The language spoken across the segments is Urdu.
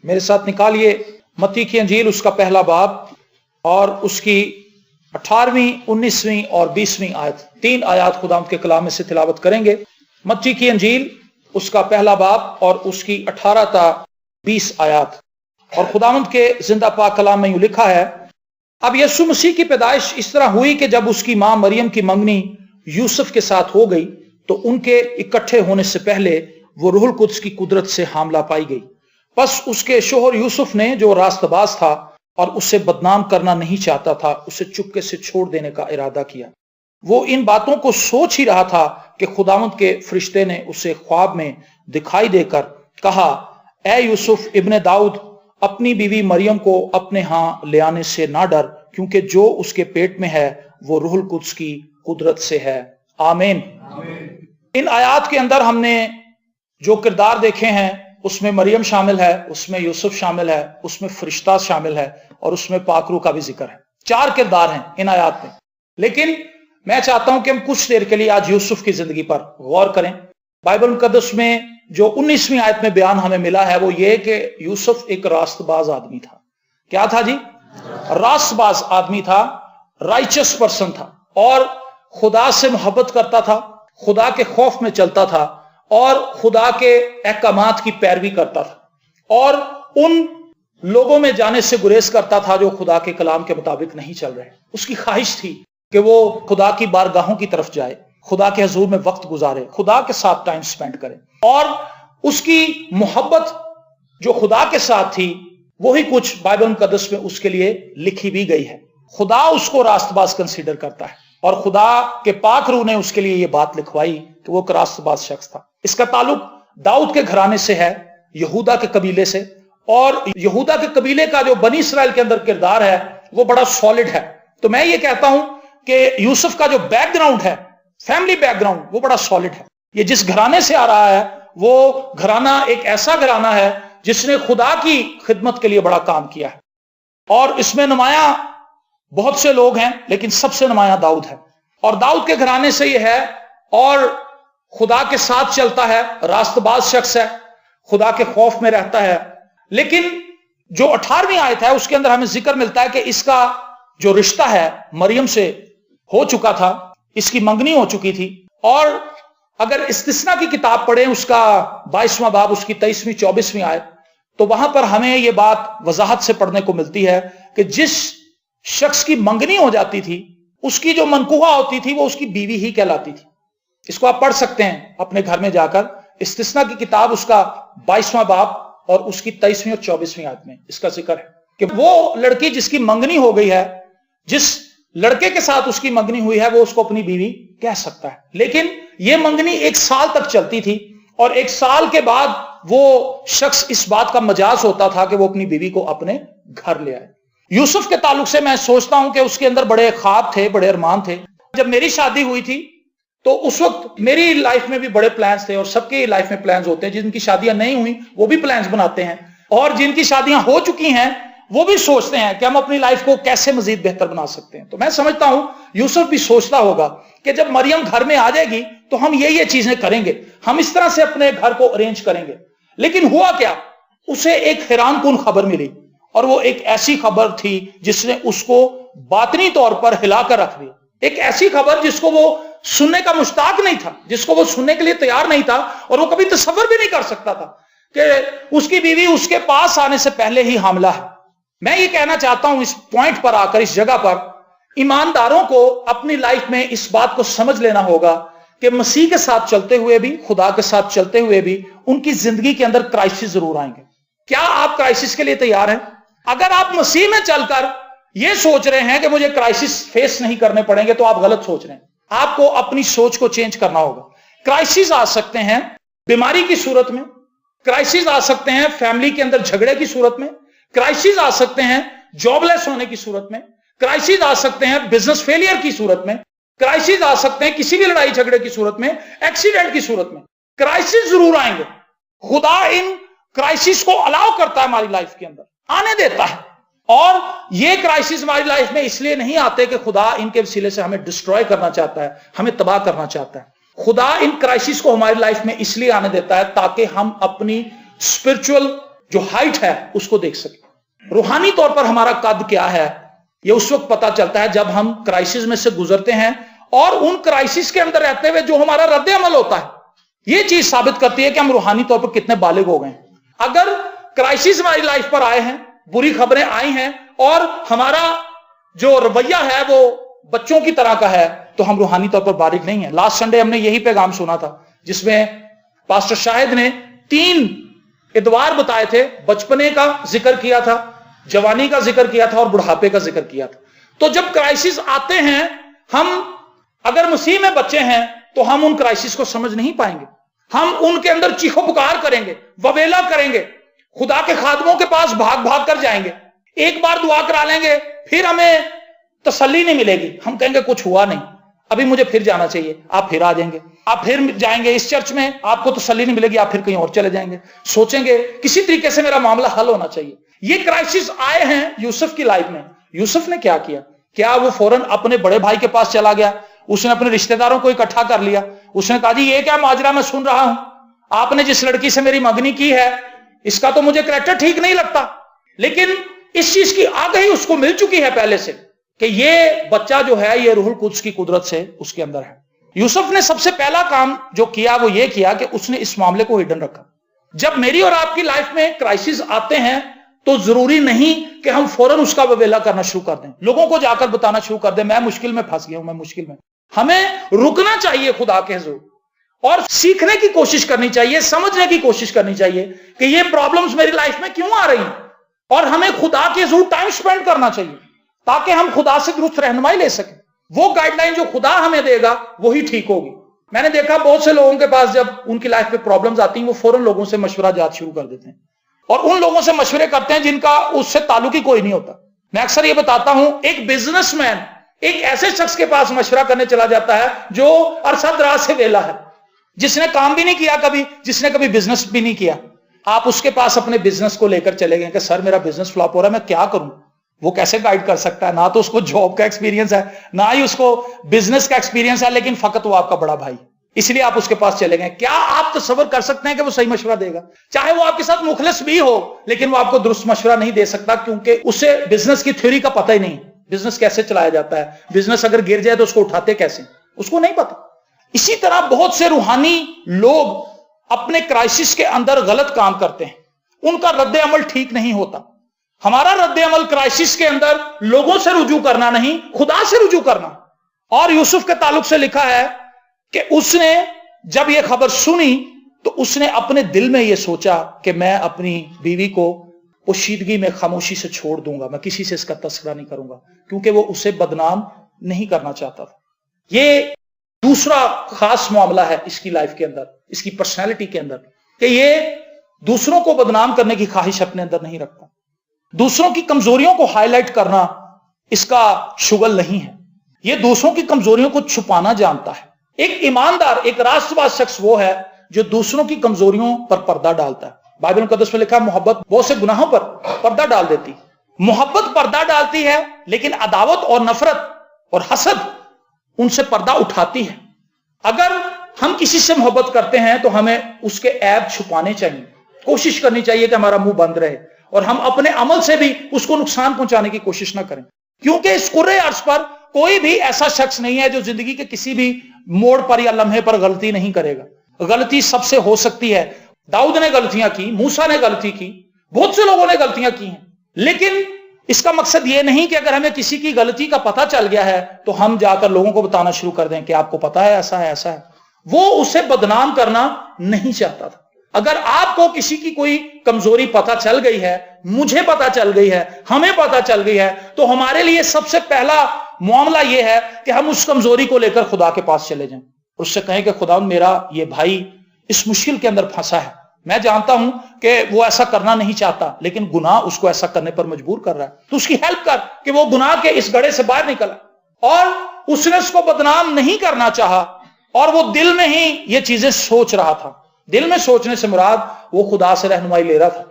میرے ساتھ نکالیے متی کی انجیل اس کا پہلا باب اور اس کی 18ویں 19ویں اور 20ویں آیت، 3 آیات خداوند کے کلام میں سے تلاوت کریں گے۔ متی کی انجیل اس کا پہلا باب اور اس کی 18 تا 20 آیات، اور خداوند کے زندہ پاک کلام میں یوں لکھا ہے: اب یسوع مسیح کی پیدائش اس طرح ہوئی کہ جب اس کی ماں مریم کی منگنی یوسف کے ساتھ ہو گئی تو ان کے اکٹھے ہونے سے پہلے وہ روح القدس کی قدرت سے حاملہ پائی گئی۔ پس اس کے شوہر یوسف نے، جو راست باز تھا اور اسے بدنام کرنا نہیں چاہتا تھا، اسے چپکے سے چھوڑ دینے کا ارادہ کیا۔ وہ ان باتوں کو سوچ ہی رہا تھا کہ خداوند کے فرشتے نے اسے خواب میں دکھائی دے کر کہا: اے یوسف ابن داؤد، اپنی بیوی مریم کو اپنے ہاں لے آنے سے نہ ڈر، کیونکہ جو اس کے پیٹ میں ہے وہ روح القدس کی قدرت سے ہے۔ آمین۔ ان آیات کے اندر ہم نے جو کردار دیکھے ہیں اس میں مریم شامل ہے، اس میں یوسف شامل ہے، اس میں فرشتہ شامل ہے، اور اس میں پاک روح کا بھی ذکر ہے۔ 4 کردار ہیں ان آیات میں، لیکن میں چاہتا ہوں کہ ہم کچھ دیر کے لیے آج یوسف کی زندگی پر غور کریں۔ بائبل مقدس میں جو 19ویں آیت میں بیان ہمیں ملا ہے وہ یہ کہ یوسف ایک راست باز آدمی تھا۔ کیا تھا جی؟ راست باز آدمی تھا، رائچس پرسن تھا، اور خدا سے محبت کرتا تھا، خدا کے خوف میں چلتا تھا، اور خدا کے احکامات کی پیروی کرتا تھا، اور ان لوگوں میں جانے سے گریز کرتا تھا جو خدا کے کلام کے مطابق نہیں چل رہے۔ اس کی خواہش تھی کہ وہ خدا کی بارگاہوں کی طرف جائے، خدا کے حضور میں وقت گزارے، خدا کے ساتھ ٹائم سپینڈ کرے، اور اس کی محبت جو خدا کے ساتھ تھی وہی کچھ بائبل مقدس میں اس کے لیے لکھی بھی گئی ہے۔ خدا اس کو راست باز کنسیڈر کرتا ہے، اور خدا کے پاک روح نے اس کے لیے یہ بات لکھوائی کہ وہ ایک راست باز شخص تھا۔ اس کا تعلق داؤد کے گھرانے سے ہے، یہودا کے قبیلے سے، اور یہودا کے قبیلے کا جو بنی اسرائیل کے اندر کردار ہے وہ بڑا سالڈ ہے۔ تو میں یہ کہتا ہوں کہ یوسف کا جو بیک گراؤنڈ ہے، فیملی بیک گراؤنڈ، وہ بڑا سالڈ ہے۔ یہ جس گھرانے سے آ رہا ہے وہ گھرانہ ایک ایسا گھرانہ ہے جس نے خدا کی خدمت کے لیے بڑا کام کیا ہے، اور اس میں نمایاں بہت سے لوگ ہیں لیکن سب سے نمایاں داؤد ہے، اور داؤد کے گھرانے سے یہ ہے، اور خدا کے ساتھ چلتا ہے، راست باز شخص ہے، خدا کے خوف میں رہتا ہے۔ لیکن جو 18ویں آیت ہے اس کے اندر ہمیں ذکر ملتا ہے کہ اس کا جو رشتہ ہے مریم سے ہو چکا تھا، اس کی منگنی ہو چکی تھی، اور اگر استثنا کی کتاب پڑھیں اس کا 22واں باب اس کی 23ویں 24ویں آیت، تو وہاں پر ہمیں یہ بات وضاحت سے پڑھنے کو ملتی ہے کہ جس شخص کی منگنی ہو جاتی تھی اس کی جو منکوحہ ہوتی تھی وہ اس کی بیوی ہی کہلاتی تھی۔ اس کو آپ پڑھ سکتے ہیں اپنے گھر میں جا کر، استثنا کی کتاب اس کا 22واں باب اور اس کی 23ویں اور 24ویں آیت میں اس کا ذکر ہے کہ وہ لڑکی جس کی منگنی ہو گئی ہے، جس لڑکے کے ساتھ اس کی منگنی ہوئی ہے، وہ اس کو اپنی بیوی کہہ سکتا ہے۔ لیکن یہ منگنی 1 سال تک چلتی تھی، اور 1 سال کے بعد وہ شخص اس بات کا مجاز ہوتا تھا کہ وہ اپنی بیوی کو اپنے گھر لے آئے۔ یوسف کے تعلق سے میں سوچتا ہوں کہ اس کے اندر بڑے خواب تھے، بڑے ارمان تھے۔ جب میری شادی ہوئی تھی تو اس وقت میری لائف میں بھی بڑے پلانز تھے، اور سب کی لائف میں پلانز ہوتے ہیں۔ جن کی شادیاں نہیں ہوئی وہ بھی پلانز بناتے ہیں، اور جن کی شادیاں ہو چکی ہیں وہ بھی سوچتے ہیں کہ ہم اپنی لائف کو کیسے مزید بہتر بنا سکتے ہیں۔ تو میں سمجھتا ہوں یوسف بھی سوچتا ہوگا کہ جب مریم گھر میں آ جائے گی تو ہم یہ چیزیں کریں گے، ہم اس طرح سے اپنے گھر کو ارینج کریں گے۔ لیکن ہوا کیا؟ اسے ایک حیران کن خبر ملی، اور وہ ایک ایسی خبر تھی جس نے اس کو باطنی طور پر ہلا کر رکھ دیا۔ ایک ایسی خبر جس کو وہ سننے کا مشتاق نہیں تھا، جس کو وہ سننے کے لیے تیار نہیں تھا، اور وہ کبھی تصور بھی نہیں کر سکتا تھا کہ اس کی بیوی اس کے پاس آنے سے پہلے ہی حاملہ ہے۔ میں یہ کہنا چاہتا ہوں اس پوائنٹ پر آ کر، اس جگہ پر، ایمانداروں کو اپنی لائف میں اس بات کو سمجھ لینا ہوگا کہ مسیح کے ساتھ چلتے ہوئے بھی، خدا کے ساتھ چلتے ہوئے بھی، ان کی زندگی کے اندر کرائسس ضرور آئیں گے۔ کیا آپ کرائسس کے لیے تیار ہیں؟ اگر آپ مسیح میں چل کر یہ سوچ رہے ہیں کہ مجھے کرائسس فیس نہیں کرنے پڑیں گے تو آپ غلط سوچ رہے ہیں۔ آپ کو اپنی سوچ کو چینج کرنا ہوگا۔ کرائسس آ سکتے ہیں بیماری کی صورت میں، کرائسس آ سکتے ہیں فیملی کے اندر جھگڑے کی صورت میں، کرائسس آ سکتے ہیں جاب لیس ہونے کی صورت میں، کرائسس آ سکتے ہیں بزنس فیلئر کی صورت میں، کرائسس آ سکتے ہیں کسی بھی لڑائی جھگڑے کی صورت میں، ایکسیڈنٹ کی صورت میں۔ کرائسس ضرور آئیں گے۔ خدا ان کرائسس کو الاؤ کرتا ہے ہماری لائف کے اندر، آنے دیتا ہے، اور یہ کرائسس ہماری لائف میں اس لیے نہیں آتے کہ خدا ان کے وسیلے سے ہمیں ڈسٹروائے کرنا چاہتا ہے، ہمیں تباہ کرنا چاہتا ہے۔ خدا ان کرائسس کو ہماری لائف میں اس لیے آنے دیتا ہے تاکہ ہم اپنی اسپرچول جو ہائٹ ہے اس کو دیکھ سکیں۔ روحانی طور پر ہمارا قد کیا ہے یہ اس وقت پتا چلتا ہے جب ہم کرائسس میں سے گزرتے ہیں، اور ان کرائسس کے اندر رہتے ہوئے جو ہمارا رد عمل ہوتا ہے یہ چیز ثابت کرتی ہے کہ ہم روحانی طور پر کتنے بالغ ہو گئے ہیں۔ اگر کرائسس ہماری لائف پر آئے ہیں، بری خبریں آئی ہیں، اور ہمارا جو رویہ ہے وہ بچوں کی طرح کا ہے، تو ہم روحانی طور پر بالغ نہیں ہیں۔ لاسٹ سنڈے ہم نے یہی پیغام سنا تھا جس میں پاسٹر شاہد نے 3 ادوار بتائے تھے، بچپنے کا ذکر کیا تھا، جوانی کا ذکر کیا تھا، اور بڑھاپے کا ذکر کیا تھا۔ تو جب کرائسس آتے ہیں، ہم اگر مسیح میں بچے ہیں تو ہم ان کرائسس کو سمجھ نہیں پائیں گے، ہم ان کے اندر چیخو پکار کریں گے، وویلا کریں گے، خدا کے خادموں کے پاس بھاگ بھاگ کر جائیں گے، ایک بار دعا کرا لیں گے، پھر ہمیں تسلی نہیں ملے گی، ہم کہیں گے کچھ ہوا نہیں، ابھی مجھے پھر جانا چاہیے، آپ پھر آ جائیں گے، آپ پھر جائیں گے اس چرچ میں، آپ کو تسلی نہیں ملے گی، آپ پھر کہیں اور چلے جائیں گے، سوچیں گے کسی طریقے سے میرا معاملہ حل ہونا چاہیے۔ یہ کرائسس آئے ہیں یوسف کی لائف میں۔ یوسف نے کیا کیا؟ کیا وہ فوراً اپنے بڑے بھائی کے پاس چلا گیا؟ اس نے اپنے رشتہ داروں کو اکٹھا کر لیا، اس نے کہا جی یہ کیا ماجرا میں سن رہا ہوں، آپ نے جس لڑکی سے میری منگنی کی ہے اس کا تو مجھے کریکٹر ٹھیک نہیں لگتا، لیکن اس چیز کی آگہی اس کو مل چکی ہے پہلے سے کہ یہ بچہ جو ہے یہ روح القدس کی قدرت سے اس کے اندر ہے۔ یوسف نے سب سے پہلا کام جو کیا وہ یہ کیا کہ اس نے اس معاملے کو ہڈن رکھا۔ جب میری اور آپ کی لائف میں کرائسس آتے ہیں تو ضروری نہیں کہ ہم فوراً اس کا وویلا کرنا شروع کر دیں، لوگوں کو جا کر بتانا شروع کر دیں میں مشکل میں پھنس گیا ہوں، میں مشکل میں۔ ہمیں رکنا چاہیے خدا کے حضور اور سیکھنے کی کوشش کرنی چاہیے، سمجھنے کی کوشش کرنی چاہیے کہ یہ پرابلمز میری لائف میں کیوں آ رہی ہیں، اور ہمیں خدا کے حضور ٹائم سپینڈ کرنا چاہیے تاکہ ہم خدا سے درست رہنمائی لے سکیں۔ وہ گائیڈ لائن جو خدا ہمیں دے گا وہی ٹھیک ہوگی۔ میں نے دیکھا بہت سے لوگوں کے پاس جب ان کی لائف میں پرابلمز آتی ہیں وہ فوراً لوگوں سے مشورہ جات شروع کر دیتے ہیں، اور ان لوگوں سے مشورے کرتے ہیں جن کا اس سے تعلق ہی کوئی نہیں ہوتا۔ میں اکثر یہ بتاتا ہوں، ایک بزنس مین ایک ایسے شخص کے پاس مشورہ کرنے چلا جاتا ہے جو عرصہ دراز سے ویلا ہے، جس نے کام بھی نہیں کیا کبھی، جس نے کبھی بزنس بھی نہیں کیا۔ آپ اس کے پاس اپنے بزنس کو لے کر چلے گئے کہ سر میرا بزنس فلاپ ہو رہا ہے، میں کیا کروں؟ وہ کیسے گائیڈ کر سکتا ہے؟ نہ تو اس کو جاب کا ایکسپیرینس ہے، نہ ہی اس کو بزنس کا ایکسپیرینس ہے، لیکن فقط وہ آپ کا بڑا بھائی، اس لیے آپ اس کے پاس چلے گئے۔ کیا آپ تصور کر سکتے ہیں کہ وہ صحیح مشورہ دے گا؟ چاہے وہ آپ کے ساتھ مخلص بھی ہو لیکن وہ آپ کو درست مشورہ نہیں دے سکتا، کیونکہ اسے بزنس کی تھیوری کا پتہ ہی نہیں، بزنس کیسے چلایا جاتا ہے، بزنس اگر گر جائے تو اس کو اٹھاتے کیسے، اس کو نہیں پتا۔ اسی طرح بہت سے روحانی لوگ اپنے کرائسس کے اندر غلط کام کرتے ہیں، ان کا رد عمل ٹھیک نہیں ہوتا۔ ہمارا رد عمل کرائسس کے اندر لوگوں سے رجوع کرنا نہیں، خدا سے رجوع کرنا۔ اور یوسف کے تعلق سے لکھا ہے کہ اس نے جب یہ خبر سنی تو اس نے اپنے دل میں یہ سوچا کہ میں اپنی بیوی کو پوشیدگی میں خاموشی سے چھوڑ دوں گا، میں کسی سے اس کا تذکرہ نہیں کروں گا، کیونکہ وہ اسے بدنام نہیں کرنا چاہتا تھا۔ یہ دوسرا خاص معاملہ ہے اس کی لائف کے اندر، اس کی پرسنالٹی کے اندر، کہ یہ دوسروں کو بدنام کرنے کی خواہش اپنے اندر نہیں رکھتا، دوسروں کی کمزوریوں کو ہائی لائٹ کرنا اس کا شغل نہیں ہے، یہ دوسروں کی کمزوریوں کو چھپانا جانتا ہے۔ ایک ایماندار، ایک راست باز شخص وہ ہے جو دوسروں کی کمزوریوں پر پردہ ڈالتا ہے۔ بائبل مقدس میں لکھا ہے محبت بہت سے گناہوں پر پردہ ڈال دیتی، محبت پردہ ڈالتی ہے لیکن عداوت اور نفرت اور حسد ان سے پردہ اٹھاتی ہے۔ اگر ہم کسی سے محبت کرتے ہیں تو ہمیں اس کے عیب چھپانے چاہیے، کوشش کرنی چاہیے کہ ہمارا منہ بند رہے، اور ہم اپنے عمل سے بھی اس کو نقصان پہنچانے کی کوشش نہ کریں، کیونکہ اس کرۂ ارض پر کوئی بھی ایسا شخص نہیں ہے جو زندگی کے کسی بھی موڑ پر یا لمحے پر غلطی نہیں کرے گا۔ غلطی سب سے ہو سکتی ہے، داؤد نے غلطیاں کی، موسیٰ نے غلطی کی، بہت سے لوگوں نے غلطیاں کی ہیں، لیکن اس کا مقصد یہ نہیں کہ اگر ہمیں کسی کی غلطی کا پتہ چل گیا ہے تو ہم جا کر لوگوں کو بتانا شروع کر دیں کہ آپ کو پتا ہے ایسا ہے ایسا ہے۔ وہ اسے بدنام کرنا نہیں چاہتا تھا۔ اگر آپ کو کسی کی کوئی کمزوری پتہ چل گئی ہے، مجھے پتہ چل گئی ہے، ہمیں پتہ چل گئی ہے، تو ہمارے لیے سب سے پہلا معاملہ یہ ہے کہ ہم اس کمزوری کو لے کر خدا کے پاس چلے جائیں اور اس سے کہیں کہ خدا میرا یہ بھائی اس مشکل کے اندر پھنسا ہے، میں جانتا ہوں کہ وہ ایسا کرنا نہیں چاہتا لیکن گناہ اس کو ایسا کرنے پر مجبور کر رہا ہے، تو اس کی ہیلپ کر کہ وہ گناہ کے اس گڑھے سے باہر نکلا۔ اور اس نے اس کو بدنام نہیں کرنا چاہا اور وہ دل میں ہی یہ چیزیں سوچ رہا تھا۔ دل میں سوچنے سے مراد وہ خدا سے رہنمائی لے رہا تھا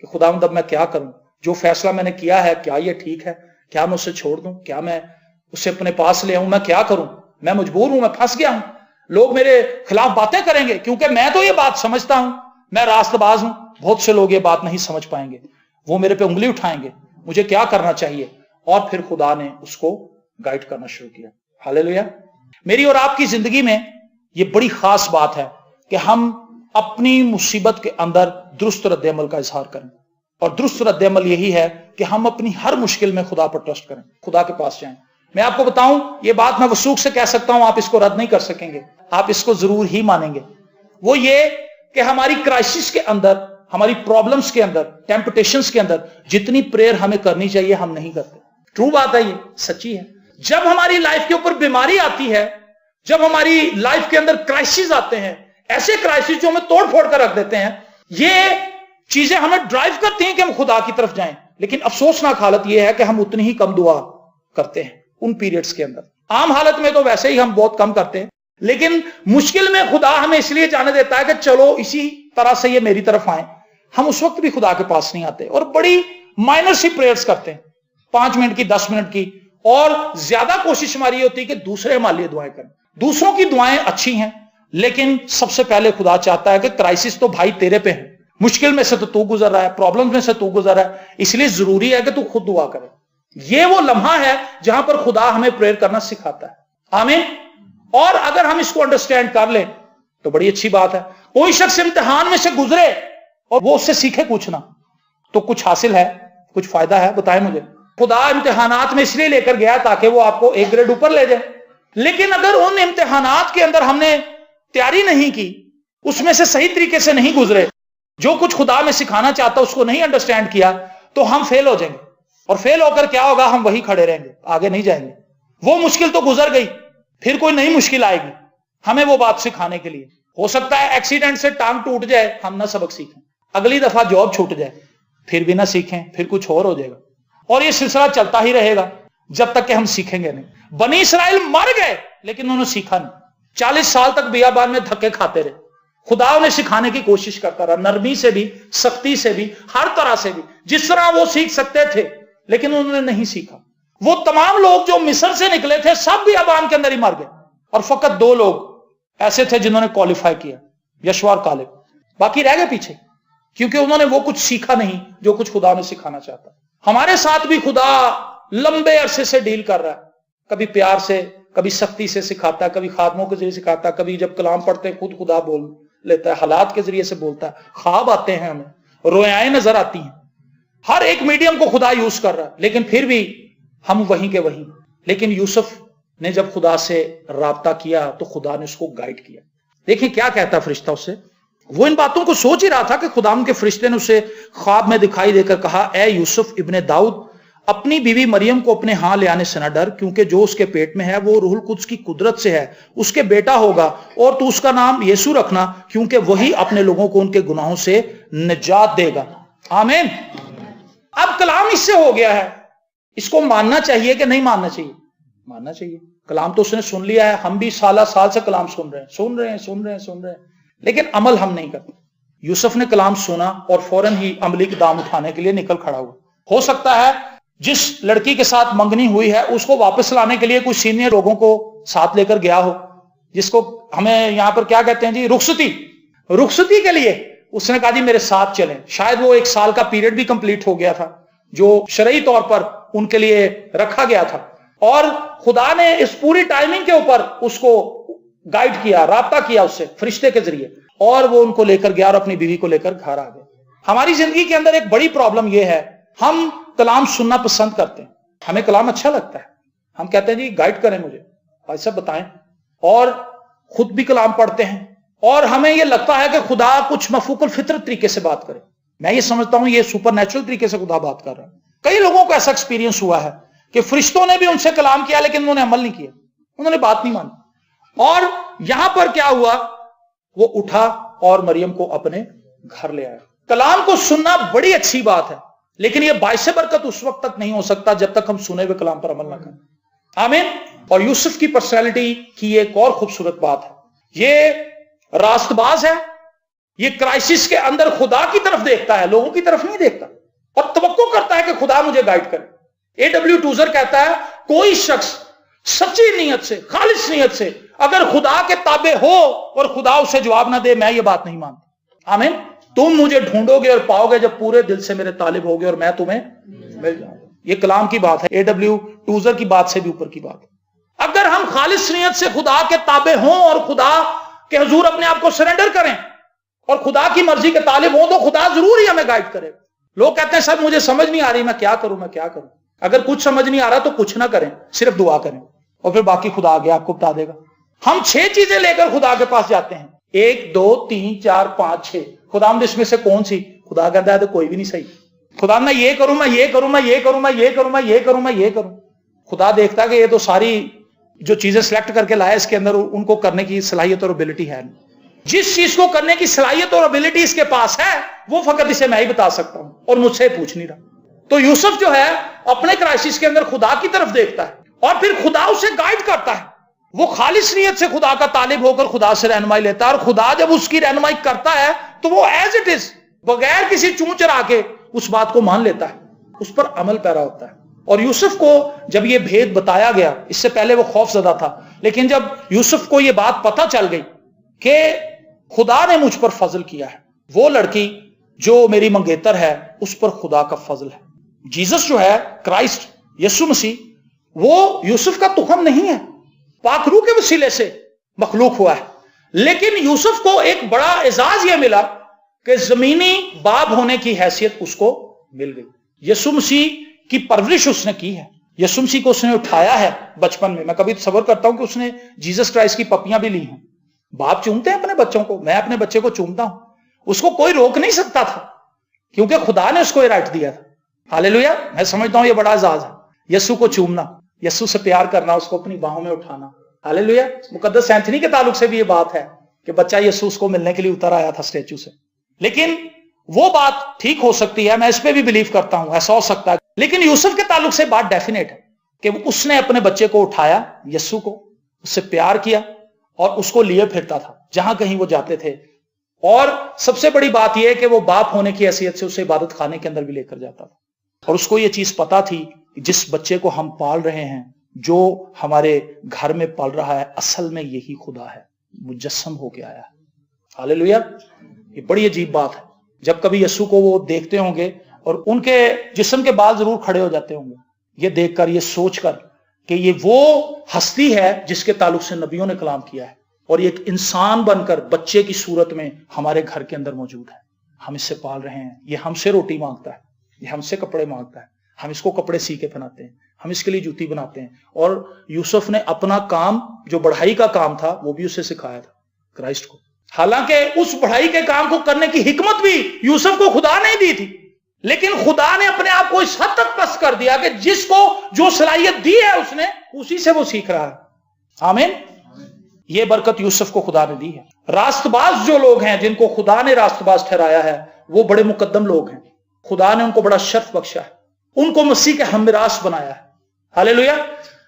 کہ خدا اب میں کیا کروں، جو فیصلہ میں نے کیا ہے کیا یہ ٹھیک ہے، کیا میں اسے چھوڑ دوں، کیا میں اسے اپنے پاس لے آؤں، میں کیا کروں، میں مجبور ہوں، میں پھنس گیا ہوں، لوگ میرے خلاف باتیں کریں گے کیونکہ میں تو یہ بات سمجھتا ہوں، میں راست باز ہوں، بہت سے لوگ یہ بات نہیں سمجھ پائیں گے، وہ میرے پہ انگلی اٹھائیں گے مجھے کیا کرنا چاہیے، اور پھر خدا نے اس کو گائیڈ کرنا شروع کیا۔ ہاللیلویا۔ میری اور آپ کی زندگی میں یہ بڑی خاص بات ہے کہ ہم اپنی مصیبت کے اندر درست رد عمل کا اظہار کریں، اور درست رد عمل یہی ہے کہ ہم اپنی ہر مشکل میں خدا پر ٹرسٹ کریں، خدا کے پاس جائیں۔ میں آپ کو بتاؤں، یہ بات میں وثوق سے کہہ سکتا ہوں، آپ اس کو رد نہیں کر سکیں گے، آپ اس کو ضرور ہی مانیں گے۔ وہ یہ کہ ہماری کرائسس کے اندر، ہماری پرابلمز کے اندر، ٹیمپٹیشنز کے اندر جتنی پریئر ہمیں کرنی چاہیے ہم نہیں کرتے۔ ٹرو بات ہے، یہ سچی ہے۔ جب ہماری لائف کے اوپر بیماری آتی ہے، جب ہماری لائف کے اندر کرائسس آتے ہیں، ایسے کرائسس جو ہمیں توڑ پھوڑ کر رکھ دیتے ہیں، یہ چیزیں ہمیں ڈرائیو کرتی ہیں کہ ہم خدا کی طرف جائیں، لیکن افسوسناک حالت یہ ہے کہ ہم اتنی ہی کم دعا کرتے ہیں ان پیریڈز کے اندر۔ عام حالت میں تو ویسے ہی ہم بہت کم کرتے ہیں، لیکن مشکل میں خدا ہمیں اس لیے جانے دیتا ہے کہ چلو اسی طرح سے یہ میری طرف آئیں۔ ہم اس وقت بھی خدا کے پاس نہیں آتے اور بڑی مائنر سی پریئرز کرتے ہیں، 5 منٹ کی، 10 منٹ کی، اور زیادہ کوشش ہماری ہوتی ہے کہ دوسرے ہمارے لیے دعائیں کریں۔ دوسروں کی دعائیں اچھی ہیں، لیکن سب سے پہلے خدا چاہتا ہے کہ کرائسس تو بھائی تیرے پہ ہے، مشکل میں سے تو گزر رہا ہے، پرابلم میں سے تو گزر رہا ہے، اس لیے ضروری ہے کہ تو خود دعا کرے۔ یہ وہ لمحہ ہے جہاں پر خدا ہمیں پریئر کرنا سکھاتا ہے۔ آمین۔ اور اگر ہم اس کو انڈرسٹینڈ کر لیں تو بڑی اچھی بات ہے۔ کوئی شخص امتحان میں سے گزرے اور وہ اس سے سیکھے کچھ نہ، تو کچھ حاصل ہے، کچھ فائدہ ہے؟ بتائیں مجھے۔ خدا امتحانات میں اس لیے لے کر گیا تاکہ وہ آپ کو ایک گریڈ اوپر لے جائے، لیکن اگر ان امتحانات کے اندر ہم نے تیاری نہیں کی، اس میں سے صحیح طریقے سے نہیں گزرے، جو کچھ خدا میں سکھانا چاہتا اس کو نہیں انڈرسٹینڈ کیا، تو ہم فیل ہو جائیں گے، اور فیل ہو کر کیا ہوگا؟ ہم وہی کھڑے رہیں گے، آگے نہیں جائیں گے۔ وہ مشکل تو گزر گئی، پھر کوئی نئی مشکل آئے گی ہمیں وہ بات سکھانے کے لیے۔ ہو سکتا ہے ایکسیڈنٹ سے ٹانگ ٹوٹ جائے، ہم نہ سبق سیکھیں، اگلی دفعہ جاب چھوٹ جائے، پھر بھی نہ سیکھیں، پھر کچھ اور ہو جائے گا، اور یہ سلسلہ چلتا ہی رہے گا جب تک کہ ہم سیکھیں گے نہیں۔ بنی اسرائیل مر گئے لیکن انہوں نے سیکھا نہیں، 40 سال تک بیابان میں دھکے کھاتے رہے۔ خدا انہیں سکھانے کی کوشش کرتا رہا، نرمی سے بھی، سختی سے بھی، ہر طرح سے بھی، جس طرح وہ سیکھ سکتے تھے، لیکن انہوں نے نہیں سیکھا۔ وہ تمام لوگ جو مصر سے نکلے تھے سب بیابان کے اندر ہی مر گئے، اور فقط 2 لوگ ایسے تھے جنہوں نے کوالیفائی کیا، یشوع اور کالب، باقی رہ گئے پیچھے، کیونکہ انہوں نے وہ کچھ سیکھا نہیں جو کچھ خدا نے سکھانا چاہتا۔ ہمارے ساتھ بھی خدا لمبے عرصے سے ڈیل کر رہا ہے، کبھی پیار سے، کبھی سختی سے سکھاتا ہے، کبھی خادموں کے ذریعے سکھاتا ہے، کبھی جب کلام پڑھتے ہیں خود خدا بول لیتا ہے، حالات کے ذریعے سے بولتا ہے، خواب آتے ہیں، ہمیں رویائیں نظر آتی ہیں، ہر ایک میڈیم کو خدا یوز کر رہا ہے، لیکن پھر بھی ہم وہیں کے وہیں۔ لیکن یوسف نے جب خدا سے رابطہ کیا تو خدا نے اس کو گائیڈ کیا۔ دیکھیں کیا کہتا فرشتہ اسے، وہ ان باتوں کو سوچ ہی رہا تھا کہ خدا کے فرشتے نے اسے خواب میں دکھائی دے کر کہا، اے یوسف ابن داؤد، اپنی بیوی مریم کو اپنے ہاں لے آنے سے نہ ڈر، کیونکہ جو اس کے پیٹ میں ہے وہ روح القدس کی قدرت سے ہے، اس کے بیٹا ہوگا، اور تو اس کا نام یسوع رکھنا، کیونکہ وہی اپنے لوگوں کو ان کے گناہوں سے نجات دے گا۔ آمین۔ اب کلام اس سے ہو گیا ہے، اس کو ماننا چاہیے کہ نہیں ماننا چاہیے؟ ماننا چاہیے۔ کلام تو اس نے سن لیا ہے، ہم بھی سالہ سال سے کلام سن رہے ہیں، لیکن عمل ہم نہیں کرتے۔ یوسف نے کلام سنا اور فوراً ہی عملی اقدام اٹھانے کے لیے نکل کھڑا ہوا۔ ہو سکتا ہے جس لڑکی کے ساتھ منگنی ہوئی ہے اس کو واپس لانے کے لیے کچھ سینئر لوگوں کو ساتھ لے کر گیا ہو، جس کو ہمیں یہاں پر کیا کہتے ہیں جی، رخصتی کے لیے اس نے کہا جی میرے ساتھ چلیں۔ شاید وہ 1 سال کا پیریڈ بھی کمپلیٹ ہو گیا تھا جو شرعی طور پر ان کے لیے رکھا گیا تھا، اور خدا نے اس پوری ٹائمنگ کے اوپر اس کو گائیڈ کیا، رابطہ کیا اس سے فرشتے کے ذریعے، اور وہ ان کو لے کر گیا اور اپنی بیوی کو لے کر گھر آ گئے۔ ہماری زندگی کے اندر ایک بڑی پرابلم یہ ہے، ہم کلام سننا پسند کرتے ہیں، ہمیں کلام اچھا لگتا ہے، ہم کہتے ہیں جی گائیڈ کریں مجھے، بھائی صاحب بتائیں، اور خود بھی کلام پڑھتے ہیں، اور ہمیں یہ لگتا ہے کہ خدا کچھ مفوق الفطرت طریقے سے بات کرے۔ میں یہ سمجھتا ہوں یہ سپر نیچرل طریقے سے خدا بات کر رہا ہے۔ کئی لوگوں کو ایسا ایکسپیرینس ہوا ہے کہ فرشتوں نے بھی ان سے کلام کیا لیکن انہوں نے عمل نہیں کیا، انہوں نے بات نہیں مانی، اور یہاں پر کیا ہوا، وہ اٹھا اور مریم کو اپنے گھر لے آیا۔ کلام کو سننا بڑی اچھی بات ہے، لیکن یہ باعث برکت اس وقت تک نہیں ہو سکتا جب تک ہم سنے ہوئے کلام پر عمل نہ کریں۔ آمین۔ اور یوسف کی پرسنالٹی کی ایک اور خوبصورت بات ہے، یہ راست باز ہے، یہ کرائسس کے اندر خدا کی طرف دیکھتا ہے، لوگوں کی طرف نہیں دیکھتا، اور توقع کرتا ہے کہ خدا مجھے گائیڈ کرے۔ A.W. ٹوزر کہتا ہے کوئی شخص سچی نیت سے، خالص نیت سے اگر خدا کے تابع ہو اور خدا اسے جواب نہ دے، میں یہ بات نہیں مانتا۔ آمین۔ تم مجھے ڈھونڈو گے اور پاؤ گے جب پورے دل سے میرے طالب ہوگے اور میں تمہیں مل جاؤں گا. یہ کلام کی بات ہے, AW ٹوزر کی بات سے بھی اوپر کی بات. اگر ہم خالص نیت سے خدا کے تابع ہوں اور خدا کے حضور اپنے آپ کو سرنڈر کریں اور خدا کی مرضی کے طالب ہوں تو خدا ضرور ہی ہمیں گائیڈ کرے گا. لوگ کہتے ہیں سر مجھے سمجھ نہیں آ رہی, میں کیا کروں. اگر کچھ سمجھ نہیں آ رہا تو کچھ نہ کریں, صرف دعا کریں اور پھر باقی خدا آگے آپ کو بتا دے گا. ہم 6 چیزیں لے کر خدا کے پاس جاتے ہیں, 1 2 3 4 5 6. خدا ہم اس میں سے کون سی؟ خدا کہتا ہے تو کوئی بھی نہیں صحیح. خدا میں یہ کروں, میں یہ کروں, میں یہ کروں, میں یہ کروں, میں یہ کروں, میں یہ کروں. خدا دیکھتا ہے کہ یہ تو ساری جو چیزیں سلیکٹ کر کے لائے اس کے اندر ان کو کرنے کی صلاحیت اور ابیلٹی ہے. جس چیز کو کرنے کی صلاحیت اور ابیلٹی اس کے پاس ہے وہ فقط اسے میں ہی بتا سکتا ہوں اور مجھ سے پوچھ نہیں رہا. تو یوسف جو ہے اپنے کرائسس کے اندر خدا کی طرف دیکھتا ہے اور پھر خدا اسے گائیڈ کرتا ہے. وہ خالص نیت سے خدا کا طالب ہو کر خدا سے رہنمائی لیتا ہے اور خدا جب اس کی رہنمائی کرتا ہے تو وہ ایز اٹ از بغیر کسی چون چرا کے اس بات کو مان لیتا ہے, اس پر عمل پیرا ہوتا ہے. اور یوسف کو جب یہ بھید بتایا گیا, اس سے پہلے وہ خوف زدہ تھا, لیکن جب یوسف کو یہ بات پتہ چل گئی کہ خدا نے مجھ پر فضل کیا ہے, وہ لڑکی جو میری منگیتر ہے اس پر خدا کا فضل ہے. جیزس جو ہے کرائسٹ یسوع مسیح وہ یوسف کا تخم نہیں ہے, پاک روح کے وسیلے سے مخلوق ہوا ہے. لیکن یوسف کو ایک بڑا اعزاز یہ ملا کہ زمینی باپ ہونے کی حیثیت اس کو مل گئی. یسوع مسیح کی پرورش اس نے کی ہے, یسوع مسیح کو اس نے اٹھایا ہے بچپن میں. میں کبھی تصور کرتا ہوں کہ اس نے جیزس کرائسٹ کی پپیاں بھی لی ہیں. باپ چومتے ہیں اپنے بچوں کو, میں اپنے بچے کو چومتا ہوں, اس کو کوئی روک نہیں سکتا تھا کیونکہ خدا نے اس کو یہ رائٹ دیا تھا. ہاللیلویا. میں سمجھتا ہوں یہ بڑا اعزاز ہے, یسوع کو چومنا, یسوع سے پیار کرنا, اس کو اپنی باہوں میں اٹھانا. ہاللیلویا. مقدس اینتھنی کے تعلق سے بھی یہ بات ہے کہ بچہ یسوع کو ملنے کے لیے اتر آیا تھا اسٹیچو سے. لیکن وہ بات ٹھیک ہو سکتی ہے, میں اس پہ بھی بلیو کرتا ہوں, ایسا ہو سکتا ہے. لیکن یوسف کے تعلق سے بات ڈیفینیٹ ہے کہ اس نے اپنے بچے کو اٹھایا, یسوع کو, اس سے پیار کیا اور اس کو لیے پھرتا تھا جہاں کہیں وہ جاتے تھے. اور سب سے بڑی بات یہ ہے کہ وہ باپ ہونے کی حیثیت سے اسے عبادت خانے کے اندر بھی لے کر جاتا تھا. اور اس کو یہ چیز پتا تھی کہ جس بچے کو ہم پال رہے ہیں, جو ہمارے گھر میں پال رہا ہے, اصل میں یہی خدا ہے, مجسم ہو کے آیا ہے. ہاللیلویا. یہ بڑی عجیب بات ہے. جب کبھی یسوع کو وہ دیکھتے ہوں گے اور ان کے جسم کے بال ضرور کھڑے ہو جاتے ہوں گے, یہ دیکھ کر, یہ سوچ کر کہ یہ وہ ہستی ہے جس کے تعلق سے نبیوں نے کلام کیا ہے, اور یہ ایک انسان بن کر بچے کی صورت میں ہمارے گھر کے اندر موجود ہے. ہم اس سے پال رہے ہیں, یہ ہم سے روٹی مانگتا ہے, یہ ہم سے کپڑے مانگتا ہے, ہم اس کو کپڑے سی کے پہناتے ہیں, ہم اس کے لیے جوتی بناتے ہیں. اور یوسف نے اپنا کام جو بڑھائی کا کام تھا وہ بھی اسے سکھایا تھا کرائسٹ کو. حالانکہ اس بڑھائی کے کام کو کرنے کی حکمت بھی یوسف کو خدا نہیں دی تھی, لیکن خدا نے اپنے آپ کو اس حد تک پست کر دیا کہ جس کو جو صلاحیت دی ہے اس نے اسی سے وہ سیکھ رہا ہے. آمین. یہ برکت یوسف کو خدا نے دی ہے. راست باز جو لوگ ہیں جن کو خدا نے راست باز ٹھہرایا ہے وہ بڑے مقدم لوگ ہیں. خدا نے ان کو بڑا شرف بخشا ہے, ان کو مسیح کے ہمراس بنایا ہے. ہاللیلویا.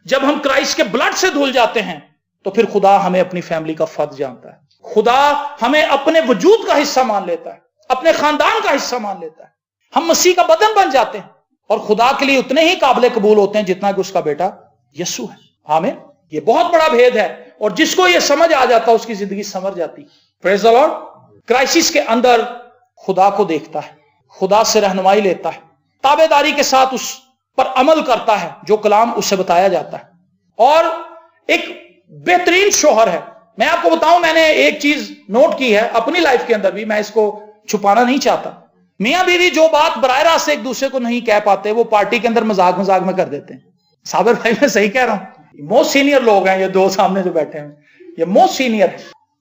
جب ہم کرائسٹ کے بلڈ سے دھل جاتے ہیں تو پھر خدا ہمیں اپنی فیملی کا فرد جانتا ہے. خدا ہمیں اپنے وجود کا حصہ مان لیتا ہے, اپنے خاندان کا حصہ مان لیتا ہے. ہم مسیح کا بدن بن جاتے ہیں اور خدا کے لیے اتنے ہی قابل قبول ہوتے ہیں جتنا کہ اس کا بیٹا یسوع ہے. آمین. یہ بہت بڑا بھید ہے, اور جس کو یہ سمجھ آ جاتا اس کی زندگی سنور جاتی. پریز دی لارڈ. کرائسس کے اندر خدا کو دیکھتا ہے, خدا سے رہنمائی لیتا ہے, تابع داری کے ساتھ اس پر عمل کرتا ہے جو کلام اسے بتایا جاتا ہے, اور ایک بہترین شوہر ہے. میں آپ کو بتاؤں, میں نے ایک چیز نوٹ کی ہے اپنی لائف کے اندر بھی, میں اس کو چھپانا نہیں چاہتا. میاں بیوی جو بات براہ راست سے ایک دوسرے کو نہیں کہہ پاتے وہ پارٹی کے اندر مذاق میں کر دیتے ہیں. صابر بھائی میں صحیح کہہ رہا ہوں؟ موسٹ سینئر لوگ ہیں یہ دو سامنے جو بیٹھے ہیں, یہ موسٹ سینئر ہیں.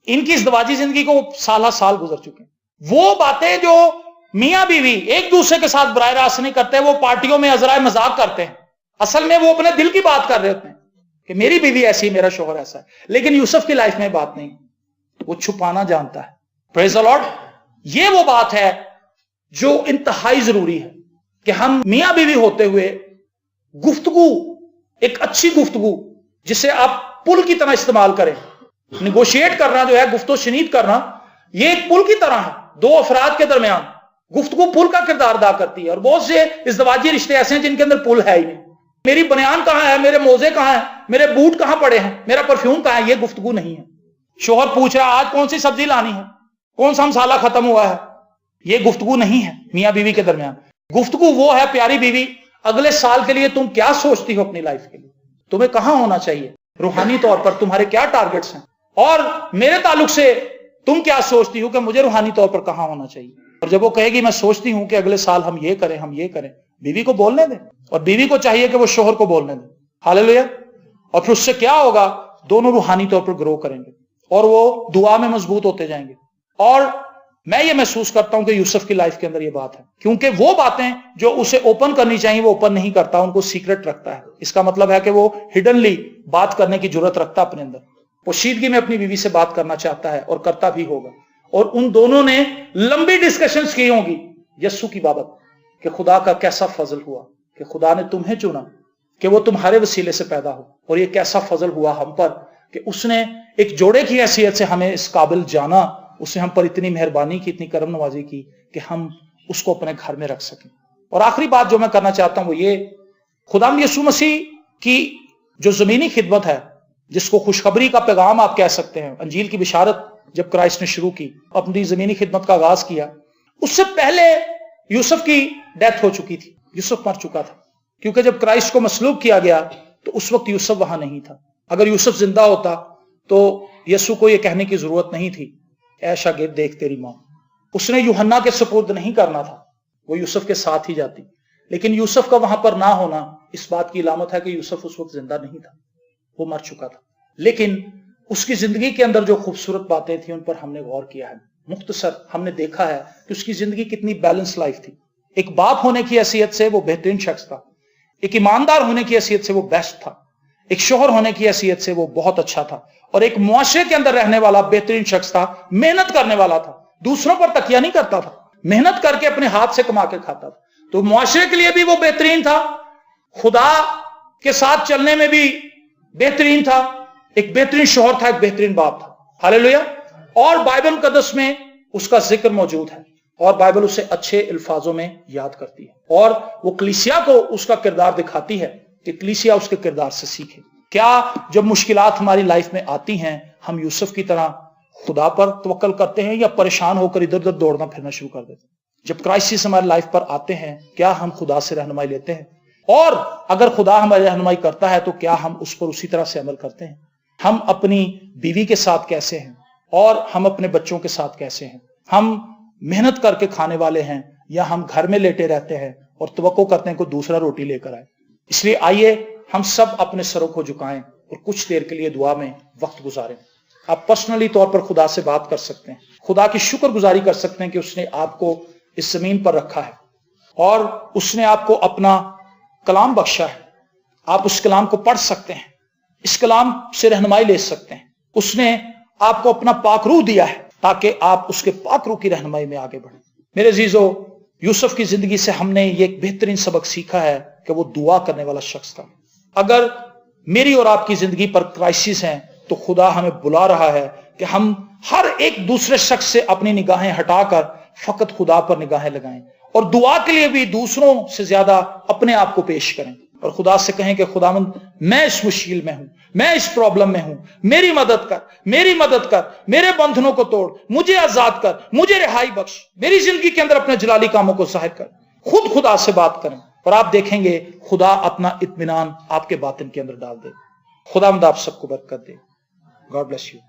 ان کی ازدواجی زندگی کو سالہ سال گزر چکے ہیں. وہ باتیں جو میاں بیوی ایک دوسرے کے ساتھ براہ راست نہیں کرتے, وہ پارٹیوں میں عذرائے مذاق کرتے ہیں. اصل میں وہ اپنے دل کی بات کر رہے ہوتے ہیں کہ میری بیوی ایسی, میرا شوہر ایسا ہے. لیکن یوسف کی لائف میں بات نہیں, وہ چھپانا جانتا ہے. پریز دی لارڈ. یہ وہ بات ہے جو انتہائی ضروری ہے کہ ہم میاں بیوی ہوتے ہوئے گفتگو, ایک اچھی گفتگو جسے آپ پل کی طرح استعمال کریں. نیگوشیٹ کرنا جو ہے, گفت و شنید کرنا, یہ ایک پل کی طرح ہے. دو افراد کے درمیان گفتگو پل کا کردار ادا کرتی ہے. اور بہت سے ازدواجی رشتے ایسے ہیں جن کے اندر پل ہے ہی نہیں. میری بنیان کہاں ہے, میرے موزے کہاں ہیں, میرے بوٹ کہاں پڑے ہیں, میرا پرفیوم کہاں ہے, یہ گفتگو نہیں ہے. شوہر پوچھ رہا آج کون سی سبزی لانی ہے, کون سا مسالہ ختم ہوا ہے, یہ گفتگو نہیں ہے میاں بیوی کے درمیان. گفتگو وہ ہے پیاری بیوی اگلے سال کے لیے تم کیا سوچتی ہو اپنی لائف کے لیے, تمہیں کہاں ہونا چاہیے روحانی طور پر, تمہارے کیا ٹارگٹس ہیں, اور میرے تعلق سے تم کیا سوچتی ہو کہ مجھے روحانی طور پر کہاں ہونا چاہیے. اور جب وہ کہے گی میں سوچتی ہوں کہ اگلے سال ہم یہ کریں ہم یہ کریں, بیوی کو بولنے دیں, اور بیوی کو چاہیے کہ وہ شوہر کو بولنے دیں. ہاللیلویا. اور پھر اس سے کیا ہوگا, دونوں روحانی طور پر گرو کریں گے اور وہ دعا میں مضبوط ہوتے جائیں گے. اور میں یہ محسوس کرتا ہوں کہ یوسف کی لائف کے اندر یہ بات ہے, کیونکہ وہ باتیں جو اسے اوپن کرنی چاہیے وہ اوپن نہیں کرتا, ان کو سیکرٹ رکھتا ہے. اس کا مطلب ہے کہ وہ ہڈنلی بات کرنے کی جرت رکھتا اپنے اندر, پوشیدگی میں اپنی بیوی سے بات کرنا چاہتا ہے اور کرتا بھی ہوگا. اور ان دونوں نے لمبی ڈسکشنز کی ہوں گی یسوع کی بابت کہ خدا کا کیسا فضل ہوا کہ خدا نے تمہیں چنا کہ وہ تمہارے وسیلے سے پیدا ہو, اور یہ کیسا فضل ہوا ہم پر کہ اس نے ایک جوڑے کی حیثیت سے ہمیں اس قابل جانا, اس نے ہم پر اتنی مہربانی کی, اتنی کرم نوازی کی کہ ہم اس کو اپنے گھر میں رکھ سکیں. اور آخری بات جو میں کرنا چاہتا ہوں وہ یہ, خداوند یسوع مسیح کی جو زمینی خدمت ہے, جس کو خوشخبری کا پیغام آپ کہہ سکتے ہیں, انجیل کی بشارت جب کرائسٹ نے شروع کی, اپنی زمینی خدمت کا آغاز کیا, اس سے پہلے یوسف کی ڈیتھ ہو چکی تھی, یوسف مر چکا تھا. کیونکہ جب کرائسٹ کو مصلوب کیا گیا تو اس وقت یوسف وہاں نہیں تھا. اگر یوسف زندہ ہوتا تو یسوع کو یہ کہنے کی ضرورت نہیں تھی اے شاگرد دیکھ تیری ماں. اس نے یوحنا کے سپرد نہیں کرنا تھا, وہ یوسف کے ساتھ ہی جاتی. لیکن یوسف کا وہاں پر نہ ہونا اس بات کی علامت ہے کہ یوسف اس وقت زندہ نہیں تھا, وہ مر چکا تھا. لیکن اس کی زندگی کے اندر جو خوبصورت باتیں تھیں ان پر ہم نے غور کیا ہے. مختصر ہم نے دیکھا ہے کہ اس کی زندگی کتنی بیلنس لائف تھی. ایک باپ ہونے کی حیثیت سے وہ بہترین شخص تھا, ایک ایماندار ہونے کی حیثیت سے وہ بیسٹ تھا, ایک شوہر ہونے کی حیثیت سے وہ بہت اچھا تھا, اور ایک معاشرے کے اندر رہنے والا بہترین شخص تھا. محنت کرنے والا تھا, دوسروں پر تکیہ نہیں کرتا تھا, محنت کر کے اپنے ہاتھ سے کما کے کھاتا تھا. تو معاشرے کے لیے بھی وہ بہترین تھا, خدا کے ساتھ چلنے میں بھی بہترین تھا, ایک بہترین شوہر تھا, ایک بہترین باپ تھا. ہاللیلویا. اور بائبل مقدس میں اس کا ذکر موجود ہے, اور بائبل اسے اچھے الفاظوں میں یاد کرتی ہے, اور وہ کلیسیا کو اس کا کردار دکھاتی ہے کہ کلیسیا اس کے کردار سے سیکھے. کیا جب مشکلات ہماری لائف میں آتی ہیں ہم یوسف کی طرح خدا پر توکل کرتے ہیں یا پریشان ہو کر ادھر ادھر دوڑنا پھرنا شروع کر دیتے ہیں؟ جب کرائسس ہماری لائف پر آتے ہیں کیا ہم خدا سے رہنمائی لیتے ہیں؟ اور اگر خدا ہماری رہنمائی کرتا ہے تو کیا ہم اس پر اسی طرح سے عمل کرتے ہیں؟ ہم اپنی بیوی کے ساتھ کیسے ہیں, اور ہم اپنے بچوں کے ساتھ کیسے ہیں؟ ہم محنت کر کے کھانے والے ہیں یا ہم گھر میں لیٹے رہتے ہیں اور توقع کرتے ہیں کوئی دوسرا روٹی لے کر آئے؟ اس لیے آئیے ہم سب اپنے سروں کو جھکائیں اور کچھ دیر کے لیے دعا میں وقت گزاریں. آپ پرسنلی طور پر خدا سے بات کر سکتے ہیں, خدا کی شکر گزاری کر سکتے ہیں کہ اس نے آپ کو اس زمین پر رکھا ہے اور اس نے آپ کو اپنا کلام بخشا ہے. آپ اس کلام کو پڑھ سکتے ہیں, اس کلام سے رہنمائی لے سکتے ہیں. اس نے آپ کو اپنا پاک روح دیا ہے تاکہ آپ اس کے پاک روح کی رہنمائی میں آگے بڑھیں. میرے عزیزو, یوسف کی زندگی سے ہم نے یہ ایک بہترین سبق سیکھا ہے کہ وہ دعا کرنے والا شخص تھا. اگر میری اور آپ کی زندگی پر کرائسس ہیں تو خدا ہمیں بلا رہا ہے کہ ہم ہر ایک دوسرے شخص سے اپنی نگاہیں ہٹا کر فقط خدا پر نگاہیں لگائیں, اور دعا کے لیے بھی دوسروں سے زیادہ اپنے آپ کو پیش کریں, اور خدا سے کہیں کہ خداوند میں اس مشکل میں ہوں, میں اس پرابلم میں ہوں, میری مدد کر, میری مدد کر, میرے بندھنوں کو توڑ, مجھے آزاد کر, مجھے رہائی بخش, میری زندگی کے اندر اپنے جلالی کاموں کو ظاہر کر. خود خدا سے بات کریں اور آپ دیکھیں گے خدا اپنا اطمینان آپ کے باطن کے اندر ڈال دے. خداوند آپ سب کو برکت دے. God bless you.